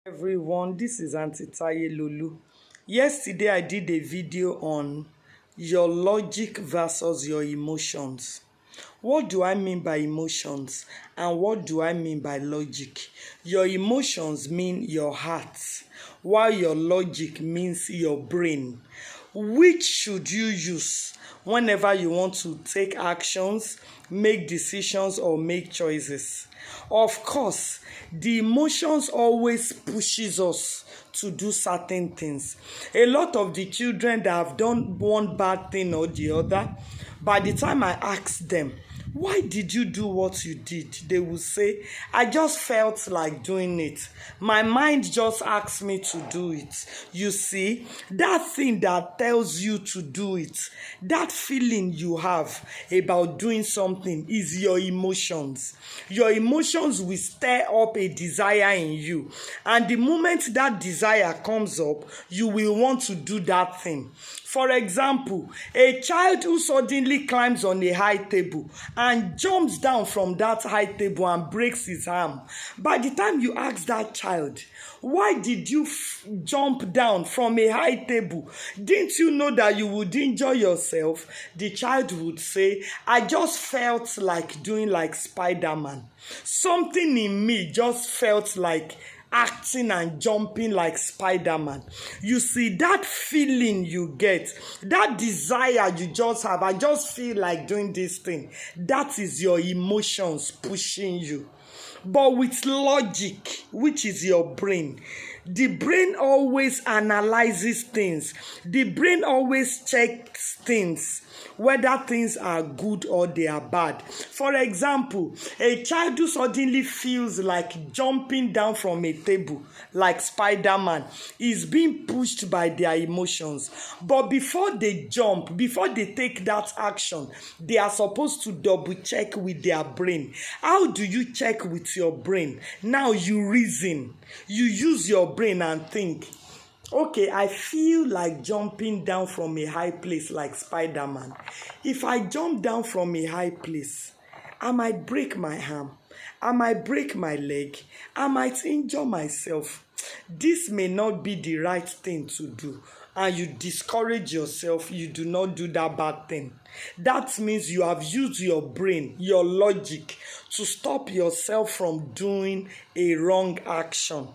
Everyone, this is Auntie Taye Lulu. Yesterday I did a video on your logic versus your emotions. What do I mean by emotions and what do I mean by logic? Your emotions mean your heart, while your logic means your brain. Which should you use whenever you want to take actions, make decisions, or make choices? Of course, the emotions always pushes us to do certain things. A lot of the children that have done one bad thing or the other, by the time I ask them, why did you do what you did? They will say, I just felt like doing it. My mind just asked me to do it. You see, that thing that tells you to do it, that feeling you have about doing something is your emotions. Your emotions will stir up a desire in you. And the moment that desire comes up, you will want to do that thing. For example, a child who suddenly climbs on a high table and jumps down from that high table and breaks his arm. By the time you ask that child, why did you jump down from a high table? Didn't you know that you would injure yourself? The child would say, I just felt like doing like Spider-Man. Something in me just felt like acting and jumping like Spider-Man. You see, that feeling you get, that desire you just have, I just feel like doing this thing, that is your emotions pushing you. But with logic, which is your brain, the brain always analyzes things. The brain always checks things, whether things are good or they are bad. For example, a child who suddenly feels like jumping down from a table like Spider-Man is being pushed by their emotions. But before they jump, before they take that action, they are supposed to double check with their brain. How do you check with your brain? Now you reason. You use your brain and think, okay, I feel like jumping down from a high place like Spider-Man. If I jump down from a high place, I might break my arm. I might break my leg. I might injure myself. This may not be the right thing to do. And you discourage yourself, you do not do that bad thing. That means you have used your brain, your logic, to stop yourself from doing a wrong action.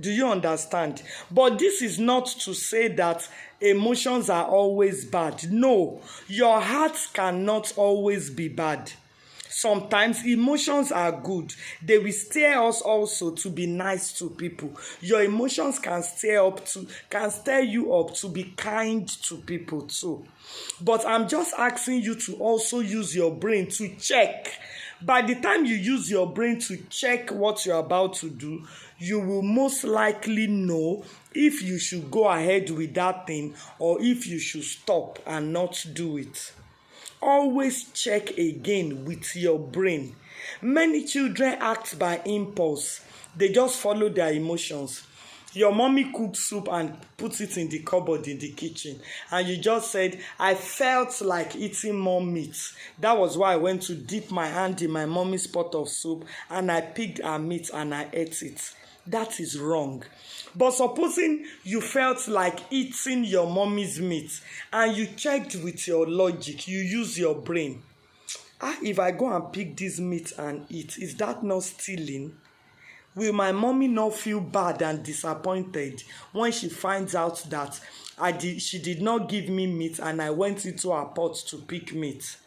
Do you understand? But this is not to say that emotions are always bad. No, your heart cannot always be bad. Sometimes emotions are good. They will stir us also to be nice to people. Your emotions can stir you up to be kind to people too. But I'm just asking you to also use your brain to check. By the time you use your brain to check what you're about to do, you will most likely know if you should go ahead with that thing or if you should stop and not do it. Always check again with your brain. Many children act by impulse. They just follow their emotions. Your mommy cooked soup and put it in the cupboard in the kitchen. And you just said, I felt like eating more meat. That was why I went to dip my hand in my mommy's pot of soup and I picked her meat and I ate it. That is wrong. But supposing you felt like eating your mommy's meat and you checked with your logic, you use your brain. If I go and pick this meat and eat, is that not stealing? Will my mommy not feel bad and disappointed when she finds out that she did not give me meat and I went into her pot to pick meat?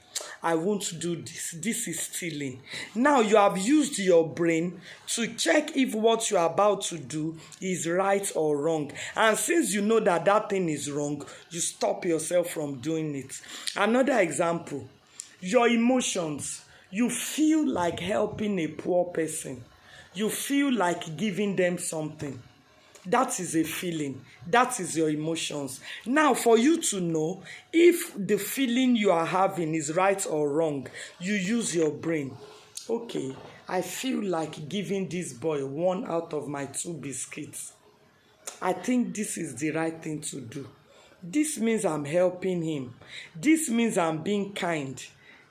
I won't do this. This is stealing. Now you have used your brain to check if what you are about to do is right or wrong. And since you know that that thing is wrong, you stop yourself from doing it. Another example, your emotions. You feel like helping a poor person. You feel like giving them something. That is a feeling. That is your emotions. Now, for you to know if the feeling you are having is right or wrong, you use your brain. Okay, I feel like giving this boy one out of my 2 biscuits. I think this is the right thing to do. This means I'm helping him. This means I'm being kind.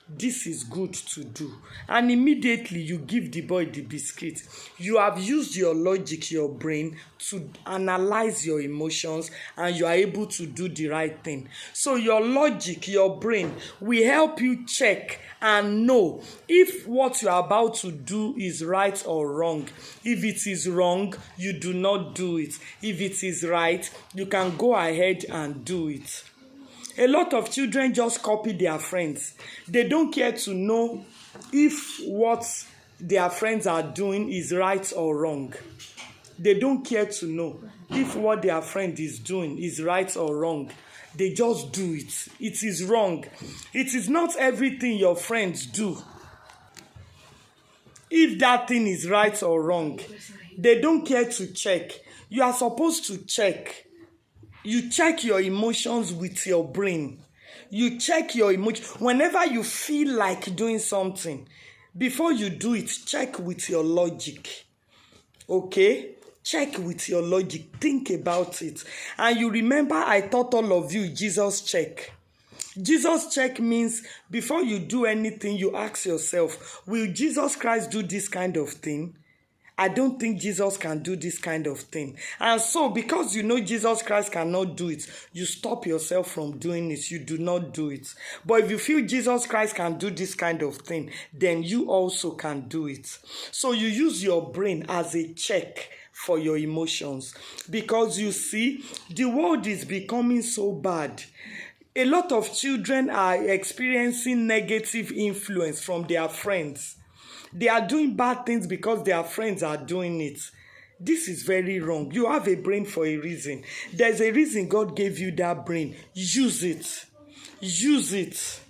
this is good to do, and immediately you give the boy the biscuit. You have used your logic, your brain, to analyze your emotions, and you are able to do the right thing. So your logic, your brain will help you check and know if what you are about to do is right or wrong. If it is wrong, you do not do it. If it is right, you can go ahead and do it. A lot of children just copy their friends. They don't care to know if what their friends are doing is right or wrong. They don't care to know if what their friend is doing is right or wrong. They just do it. It is wrong. It is not everything your friends do. If that thing is right or wrong, they don't care to check. You are supposed to check. You check your emotions with your brain. You check your emotion. Whenever you feel like doing something, before you do it, check with your logic. Okay? Check with your logic. Think about it. And you remember I taught all of you Jesus check. Jesus check means before you do anything, you ask yourself, will Jesus Christ do this kind of thing? I don't think Jesus can do this kind of thing. And so, because you know Jesus Christ cannot do it, you stop yourself from doing it. You do not do it. But if you feel Jesus Christ can do this kind of thing, then you also can do it. So you use your brain as a check for your emotions. Because you see, the world is becoming so bad. A lot of children are experiencing negative influence from their friends. They are doing bad things because their friends are doing it. This is very wrong. You have a brain for a reason. There's a reason God gave you that brain. Use it. Use it.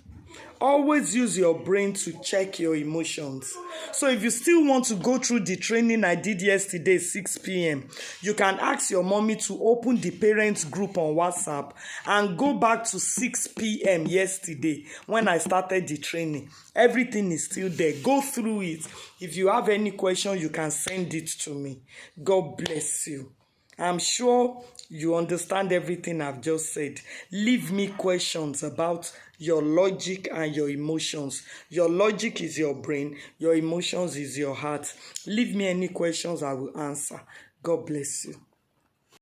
Always use your brain to check your emotions. So if you still want to go through the training I did yesterday, 6 p.m., you can ask your mommy to open the parents group on WhatsApp and go back to 6 p.m. yesterday when I started the training. Everything is still there. Go through it. If you have any question, you can send it to me. God bless you. I'm sure you understand everything I've just said. Leave me questions about your logic and your emotions. Your logic is your brain. Your emotions is your heart. Leave me any questions, I will answer. God bless you.